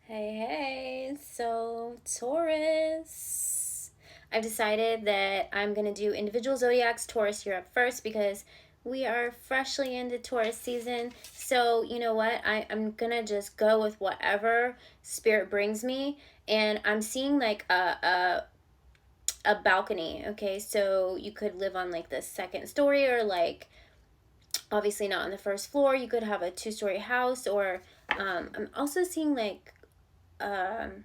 Hey, so Taurus. I've decided that I'm going to do individual zodiacs, Taurus here up first because we are freshly into Taurus season. So, you know what? I'm going to just go with whatever spirit brings me. And I'm seeing like a balcony, okay? So you could live on like the second story or like obviously not on the first floor. You could have a two-story house or I'm also seeing um,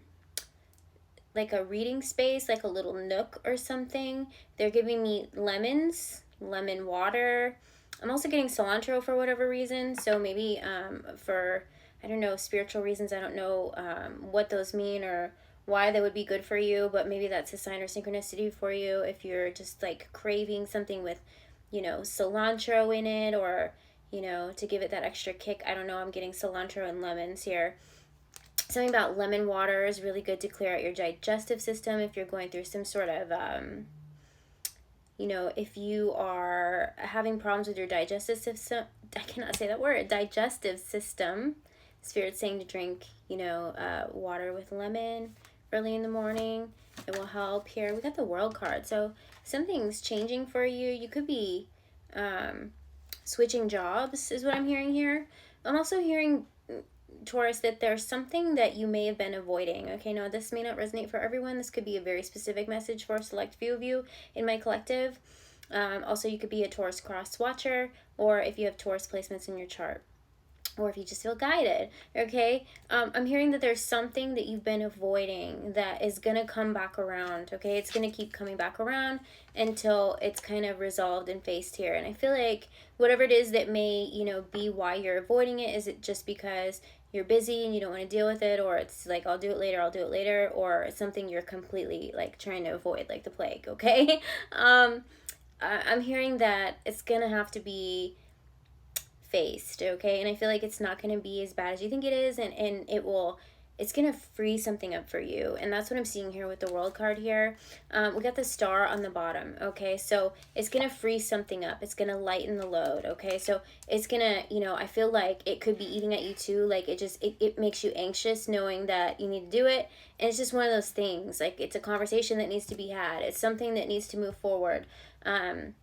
like a reading space, like a little nook or something. They're giving me lemons, lemon water. I'm also getting cilantro for whatever reason. So maybe for, I don't know, spiritual reasons. I don't know what those mean or why they would be good for you, but maybe that's a sign or synchronicity for you if you're just like craving something with, cilantro in it or, to give it that extra kick. I don't know. I'm getting cilantro and lemons here. Something about lemon water is really good to clear out your digestive system if you're going through some sort of if you are having problems with your digestive system. I cannot say that word. Digestive system. Spirit's saying to drink water with lemon early in the morning. It will help. Here we got the World card, so something's changing for you. You could be switching jobs is what I'm hearing here. I'm also hearing, Taurus, that there's something that you may have been avoiding. Okay, now this may not resonate for everyone. This could be a very specific message for a select few of you in my collective. Also, you could be a Taurus cross watcher, or if you have Taurus placements in your chart, or if you just feel guided, okay? I'm hearing that there's something that you've been avoiding that is going to come back around, okay? It's going to keep coming back around until it's kind of resolved and faced here. And I feel like whatever it is that may, be why you're avoiding it, is it just because you're busy and you don't want to deal with it, or it's like, I'll do it later, or it's something you're completely, like, trying to avoid, like the plague, okay? I'm hearing that it's going to have to be faced, okay? And I feel like it's not going to be as bad as you think it is, and it's going to free something up for you. And that's what I'm seeing here with the World card here. We got the Star on the bottom, okay? So it's going to free something up. It's going to lighten the load, okay? So it's going to, I feel like it could be eating at you too. Like it makes you anxious knowing that you need to do it. And it's just one of those things. Like, it's a conversation that needs to be had. It's something that needs to move forward. I'm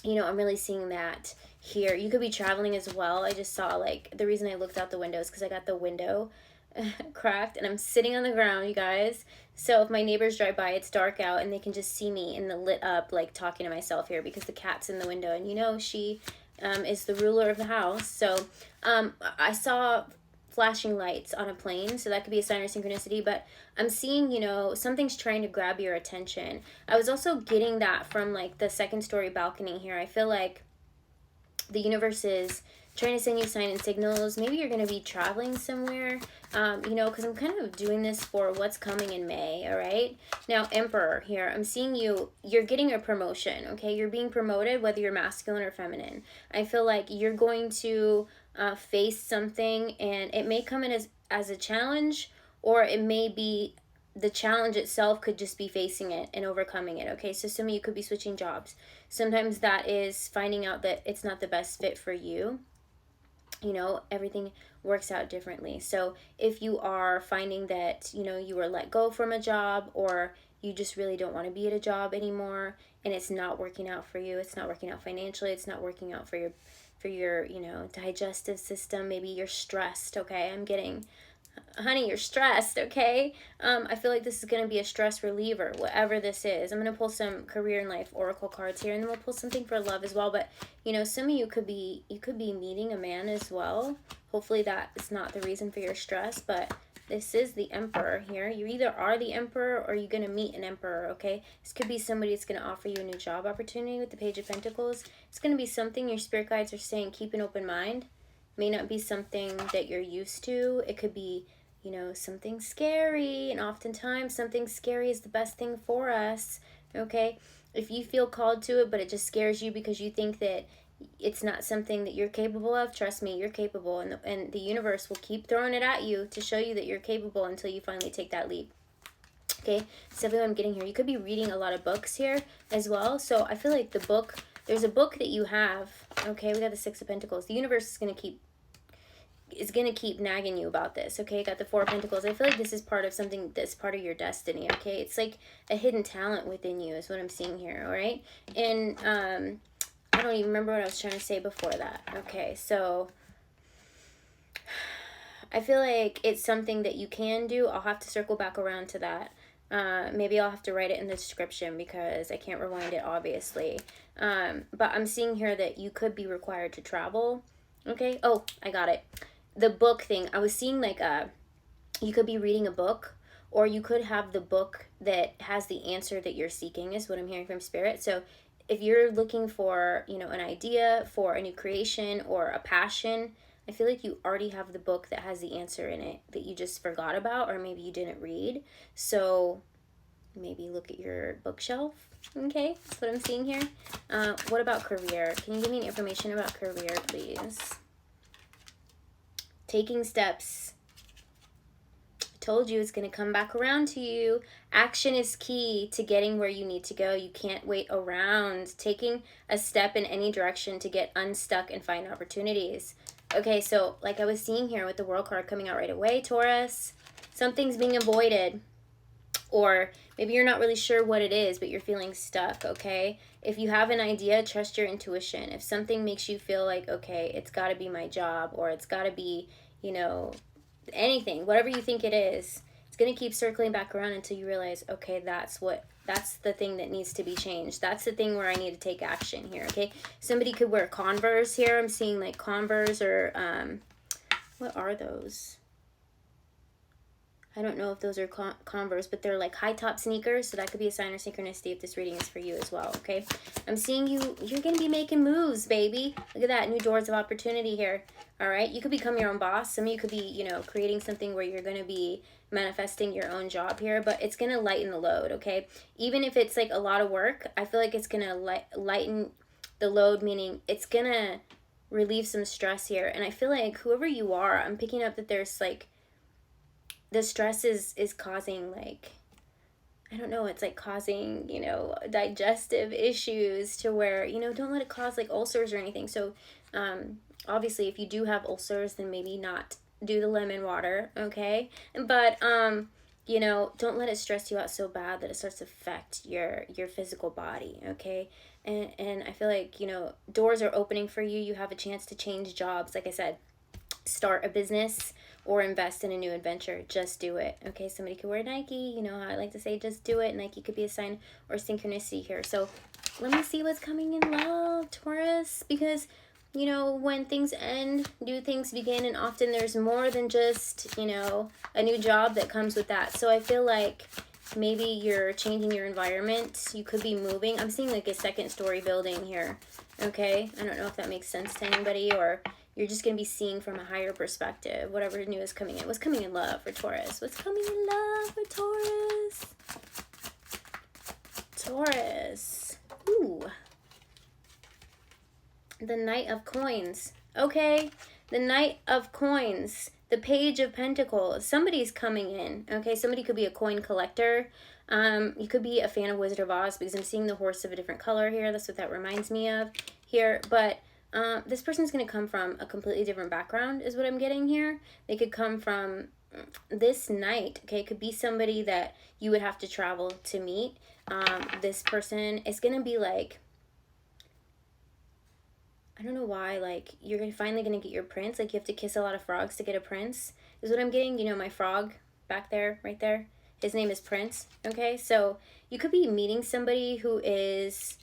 really seeing that here. You could be traveling as well. I just saw, like, the reason I looked out the window is because I got the window cracked and I'm sitting on the ground, you guys. So if my neighbors drive by, it's dark out and they can just see me in the lit up, like, talking to myself here because the cat's in the window. And she is the ruler of the house. So I saw flashing lights on a plane, so that could be a sign of synchronicity. But I'm seeing, something's trying to grab your attention. I was also getting that from, like, the second story balcony here. I feel like the universe is trying to send you sign and signals. Maybe you're going to be traveling somewhere, because I'm kind of doing this for what's coming in May, all right? Now, Emperor here, I'm seeing you're getting a promotion, okay? You're being promoted, whether you're masculine or feminine. I feel like you're going to face something, and it may come in as a challenge, or it may be the challenge itself could just be facing it and overcoming it, okay? So some of you could be switching jobs. Sometimes that is finding out that it's not the best fit for you. Everything works out differently. So if you are finding that, you were let go from a job, or you just really don't want to be at a job anymore, and it's not working out for you, it's not working out financially, it's not working out for your digestive system, maybe you're stressed, okay? I'm getting, honey, you're stressed, okay? I feel like this is going to be a stress reliever, whatever this is. I'm going to pull some career and life oracle cards here, and then we'll pull something for love as well. But, some of you could be meeting a man as well. Hopefully that is not the reason for your stress, but this is the Emperor here. You either are the Emperor or you're going to meet an Emperor, okay? This could be somebody that's going to offer you a new job opportunity with the Page of Pentacles. It's going to be something your spirit guides are saying, keep an open mind. May not be something that you're used to. It could be, something scary, and oftentimes something scary is the best thing for us, okay? If you feel called to it, but it just scares you because you think that it's not something that you're capable of, trust me, you're capable, and the universe will keep throwing it at you to show you that you're capable until you finally take that leap. Okay, so what I'm getting here, you could be reading a lot of books here as well. So I feel like there's a book that you have, okay, we got the Six of Pentacles. The universe is going to keep is going to keep nagging you about this, okay? Got the Four of Pentacles. I feel like this is part of something that's part of your destiny, okay? It's like a hidden talent within you is what I'm seeing here, all right? And I don't even remember what I was trying to say before that. Okay, so I feel like it's something that you can do. I'll have to circle back around to that. Maybe I'll have to write it in the description because I can't rewind it, obviously. But I'm seeing here that you could be required to travel. Okay. Oh, I got it. The book thing. I was seeing like you could be reading a book, or you could have the book that has the answer that you're seeking, is what I'm hearing from Spirit. So if you're looking for, you know, an idea for a new creation or a passion, I feel like you already have the book that has the answer in it that you just forgot about, or maybe you didn't read. So maybe look at your bookshelf. Okay, that's what I'm seeing here. What about career? Can you give me any information about career, please? Taking steps. I told you it's going to come back around to you. Action is key to getting where you need to go. You can't wait around. Taking a step in any direction to get unstuck and find opportunities. Okay, so like I was seeing here with the World card coming out right away, Taurus, something's being avoided. Or maybe you're not really sure what it is, but you're feeling stuck, okay? If you have an idea, trust your intuition. If something makes you feel like, okay, it's got to be my job, or it's got to be, you know, anything, whatever you think it is, it's going to keep circling back around until you realize, okay, that's the thing that needs to be changed. That's the thing where I need to take action here, okay? Somebody could wear Converse here. I'm seeing like Converse or, what are those? I don't know if those are Converse, but they're like high top sneakers. So that could be a sign of synchronicity if this reading is for you as well, okay? I'm seeing you're going to be making moves, baby. Look at that, new doors of opportunity here, all right? You could become your own boss. Some of you could be, you know, creating something where you're going to be manifesting your own job here, but it's going to lighten the load, okay? Even if it's like a lot of work, I feel like it's going to lighten the load, meaning it's going to relieve some stress here. And I feel like whoever you are, I'm picking up that there's like, the stress is causing like, I don't know, it's like causing, you know, digestive issues to where, you know, don't let it cause like ulcers or anything. So obviously if you do have ulcers, then maybe not do the lemon water, okay? But you know, don't let it stress you out so bad that it starts to affect your physical body, okay? And I feel like, you know, doors are opening for you. You have a chance to change jobs. Like I said, start a business or invest in a new adventure. Just do it, okay? Somebody could wear Nike, you know how I like to say just do it. Nike could be a sign or synchronicity here. So let me see what's coming in love, Taurus, because, you know, when things end, new things begin, and often there's more than just, you know, a new job that comes with that. So I feel like maybe you're changing your environment. You could be moving. I'm seeing like a second story building here, okay? I don't know if that makes sense to anybody, or you're just going to be seeing from a higher perspective whatever new is coming in. What's coming in love for Taurus? What's coming in love for Taurus? Taurus. Ooh. The Knight of Coins. Okay. The Knight of Coins. The Page of Pentacles. Somebody's coming in. Okay. Somebody could be a coin collector. You could be a fan of Wizard of Oz, because I'm seeing the horse of a different color here. That's what that reminds me of here. But this person's going to come from a completely different background is what I'm getting here. They could come from this knight, okay? It could be somebody that you would have to travel to meet. This person is going to be like, I don't know why, like, you're finally going to get your prince. Like, you have to kiss a lot of frogs to get a prince is what I'm getting. You know, my frog back there, right there. His name is Prince, okay? So you could be meeting somebody who is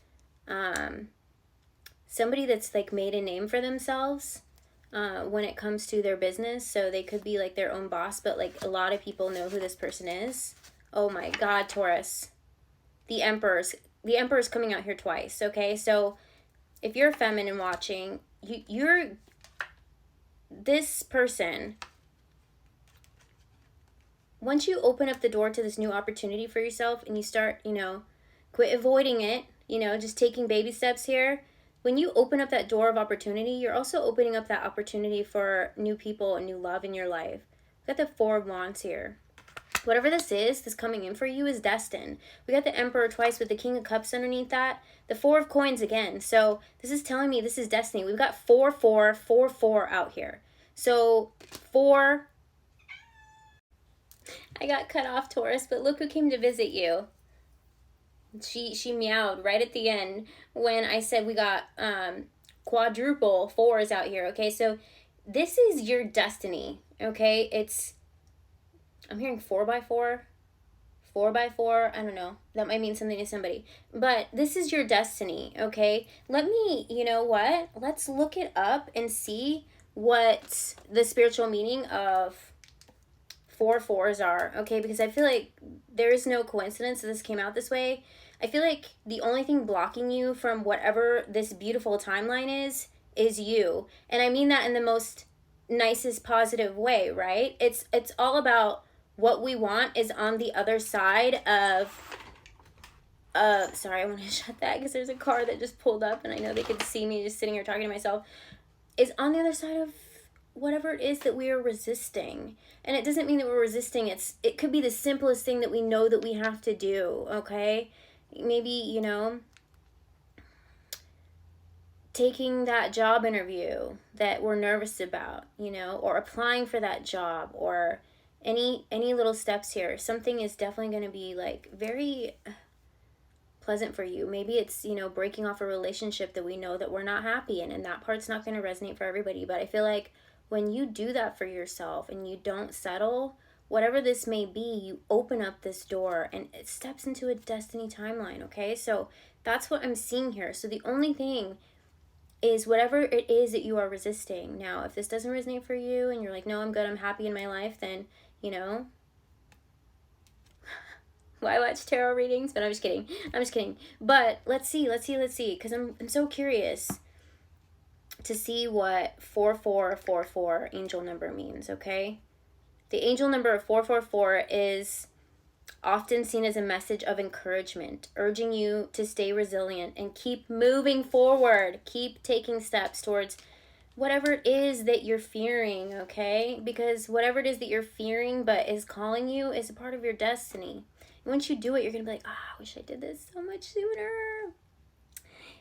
somebody that's like made a name for themselves when it comes to their business. So they could be like their own boss, but like a lot of people know who this person is. Oh my God, Taurus. The Emperor's coming out here twice, okay? So if you're feminine watching, you're this person, once you open up the door to this new opportunity for yourself and you start, you know, quit avoiding it, you know, just taking baby steps here. When you open up that door of opportunity, you're also opening up that opportunity for new people and new love in your life. We got the Four of Wands here. Whatever this is, this coming in for you is destined. We got the Emperor twice with the King of Cups underneath that. The Four of Coins again. So this is telling me this is destiny. We've got 4-4-4-4 out here. So 4, I got cut off, Taurus, but look who came to visit you. She meowed right at the end when I said we got quadruple 4s out here, okay? So this is your destiny, okay? I'm hearing 4x4, 4x4, I don't know. That might mean something to somebody. But this is your destiny, okay? Let me, you know what? Let's look it up and see what the spiritual meaning of 4/4s are, okay? Because I feel like there is no coincidence that this came out this way. I feel like the only thing blocking you from whatever this beautiful timeline is you. And I mean that in the most nicest positive way, right? It's all about what we want is on the other side of sorry, I want to shut that because there's a car that just pulled up and I know they could see me just sitting here talking to myself. Is on the other side of whatever it is that we are resisting. And it doesn't mean that we're resisting. It could be the simplest thing that we know that we have to do, okay? Maybe, you know, taking that job interview that we're nervous about, you know, or applying for that job, or any little steps here. Something is definitely going to be like very pleasant for you. Maybe it's, you know, breaking off a relationship that we know that we're not happy in, and that part's not going to resonate for everybody. But I feel like when you do that for yourself and you don't settle, whatever this may be, you open up this door and it steps into a destiny timeline, okay? So that's what I'm seeing here. So the only thing is whatever it is that you are resisting. Now, if this doesn't resonate for you and you're like, no, I'm good, I'm happy in my life, then, you know, why watch tarot readings? But I'm just kidding. But let's see, because I'm so curious to see what 4444 angel number means, okay? The angel number of 444 is often seen as a message of encouragement, urging you to stay resilient and keep moving forward. Keep taking steps towards whatever it is that you're fearing, okay? Because whatever it is that you're fearing but is calling you is a part of your destiny. And once you do it, you're going to be like, I wish I did this so much sooner.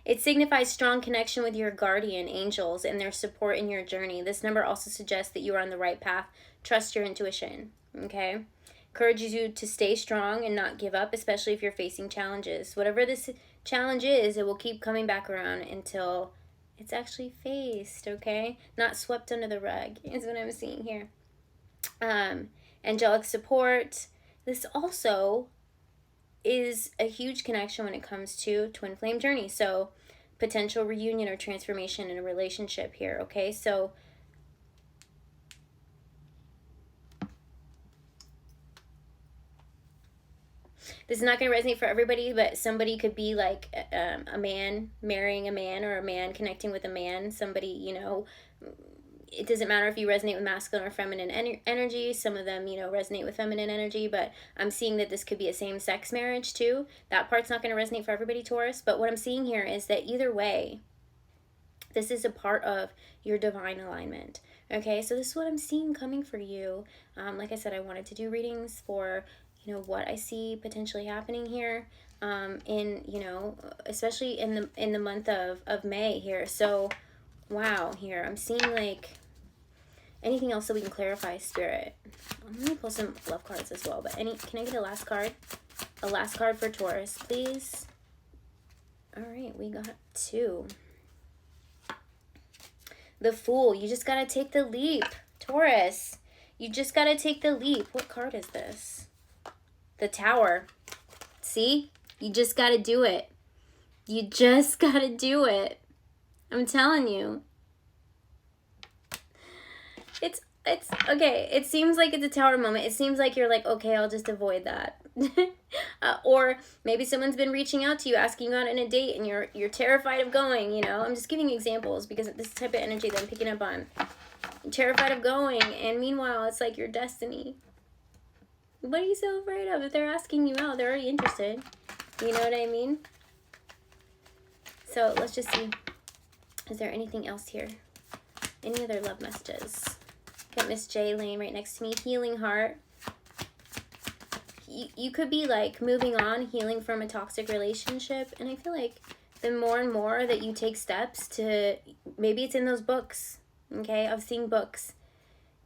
It signifies strong connection with your guardian angels and their support in your journey. This number also suggests that you are on the right path. Trust your intuition, okay? Encourages you to stay strong and not give up, especially if you're facing challenges. Whatever this challenge is, it will keep coming back around until it's actually faced, okay? Not swept under the rug is what I'm seeing here. Angelic support. This also is a huge connection when it comes to twin flame journey. So potential reunion or transformation in a relationship here, okay? So this is not going to resonate for everybody, but somebody could be like a man marrying a man, or a man connecting with a man. Somebody, you know, it doesn't matter if you resonate with masculine or feminine energy. Some of them, you know, resonate with feminine energy, but I'm seeing that this could be a same-sex marriage too. That part's not going to resonate for everybody, Taurus, but what I'm seeing here is that either way, this is a part of your divine alignment, okay? So this is what I'm seeing coming for you. Like I said, I wanted to do readings for, you know, what I see potentially happening here, in, you know, especially in the month of May here. So wow, here I'm seeing like anything else that we can clarify, Spirit. I'm gonna pull some love cards as well, but can I get a last card? A last card for Taurus, please. All right, we got 2. The Fool. You just gotta take the leap, Taurus. You just gotta take the leap. What card is this? The Tower. See? You just gotta do it. You just gotta do it. I'm telling you. It's okay. It seems like it's a Tower moment. It seems like you're like, okay, I'll just avoid that. Or maybe someone's been reaching out to you, asking you out on a date, and you're terrified of going, you know. I'm just giving examples because this is the type of energy that I'm picking up on. You're terrified of going, and meanwhile, it's like your destiny. What are you so afraid of? If they're asking you out, they're already interested. You know what I mean? So let's just see. Is there anything else here? Any other love messages? Got Miss J laying right next to me. Healing heart. You could be like moving on, healing from a toxic relationship. And I feel like the more and more that you take steps to, maybe it's in those books. Okay, I've seen books.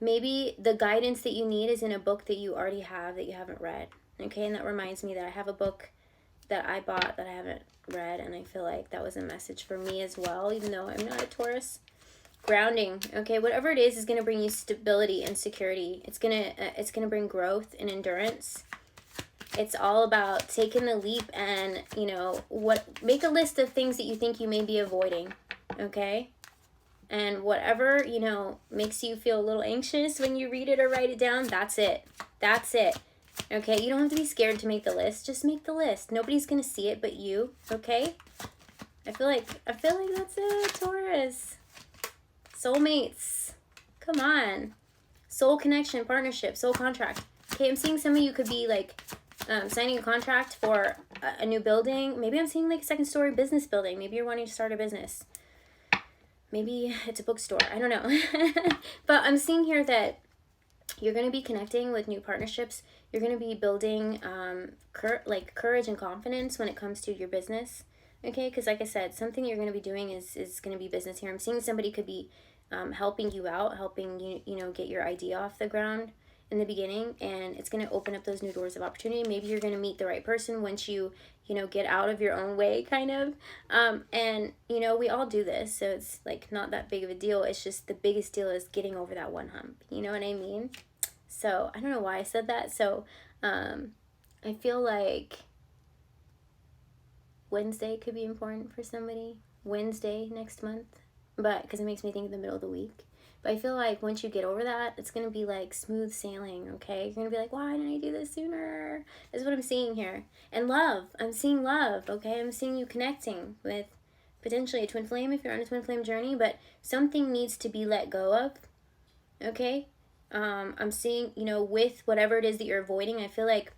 maybe the guidance that you need is in a book that you already have that you haven't read. Okay, and that reminds me that I have a book that I bought that I haven't read, and I feel like that was a message for me as well, even though I'm not a Taurus. Grounding. Okay, whatever it is going to bring you stability and security. It's gonna bring growth and endurance. It's all about taking the leap and, you know, make a list of things that you think you may be avoiding. Okay, and whatever, you know, makes you feel a little anxious when you read it or write it down, that's it. That's it. Okay, you don't have to be scared to make the list. Just make the list. Nobody's gonna see it but you. Okay, I feel like that's it, Taurus. Soulmates, come on. Soul connection, partnership, soul contract. Okay, I'm seeing some of you could be like signing a contract for a new building. Maybe I'm seeing like a second story business building. Maybe you're wanting to start a business. Maybe it's a bookstore. I don't know. But I'm seeing here that you're going to be connecting with new partnerships. You're going to be building courage and confidence when it comes to your business. Okay, because like I said, something you're going to be doing is going to be business here. I'm seeing somebody could be helping you out, helping you know, get your idea off the ground in the beginning, and it's going to open up those new doors of opportunity. Maybe you're going to meet the right person once you know, get out of your own way, kind of. And, you know, we all do this, so it's like not that big of a deal. It's just the biggest deal is getting over that one hump. You know what I mean? So I don't know why I said that. So I feel like Wednesday could be important for somebody. Wednesday next month. But because it makes me think of the middle of the week. But I feel like once you get over that, it's going to be like smooth sailing, okay? You're going to be like, why didn't I do this sooner? Is what I'm seeing here. And love. I'm seeing love, okay? I'm seeing you connecting with potentially a twin flame if you're on a twin flame journey. But something needs to be let go of, okay? I'm seeing, you know, with whatever it is that you're avoiding, I feel like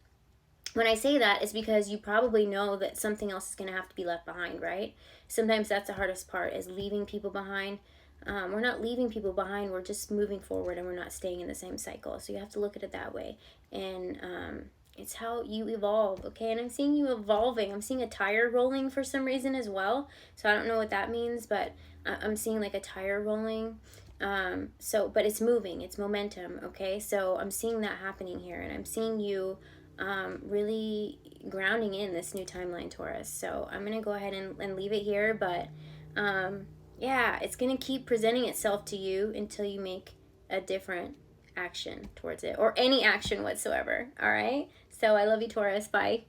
when I say that, it's because you probably know that something else is going to have to be left behind, right? Sometimes that's the hardest part, is leaving people behind. We're not leaving people behind. We're just moving forward, and we're not staying in the same cycle. So you have to look at it that way. And it's how you evolve, okay? And I'm seeing you evolving. I'm seeing a tire rolling for some reason as well. So I don't know what that means, but I'm seeing like a tire rolling. But it's moving. It's momentum, okay? So I'm seeing that happening here. And I'm seeing you really grounding in this new timeline, Taurus. So I'm going to go ahead and leave it here. But yeah, it's going to keep presenting itself to you until you make a different action towards it, or any action whatsoever. All right. So I love you, Taurus. Bye.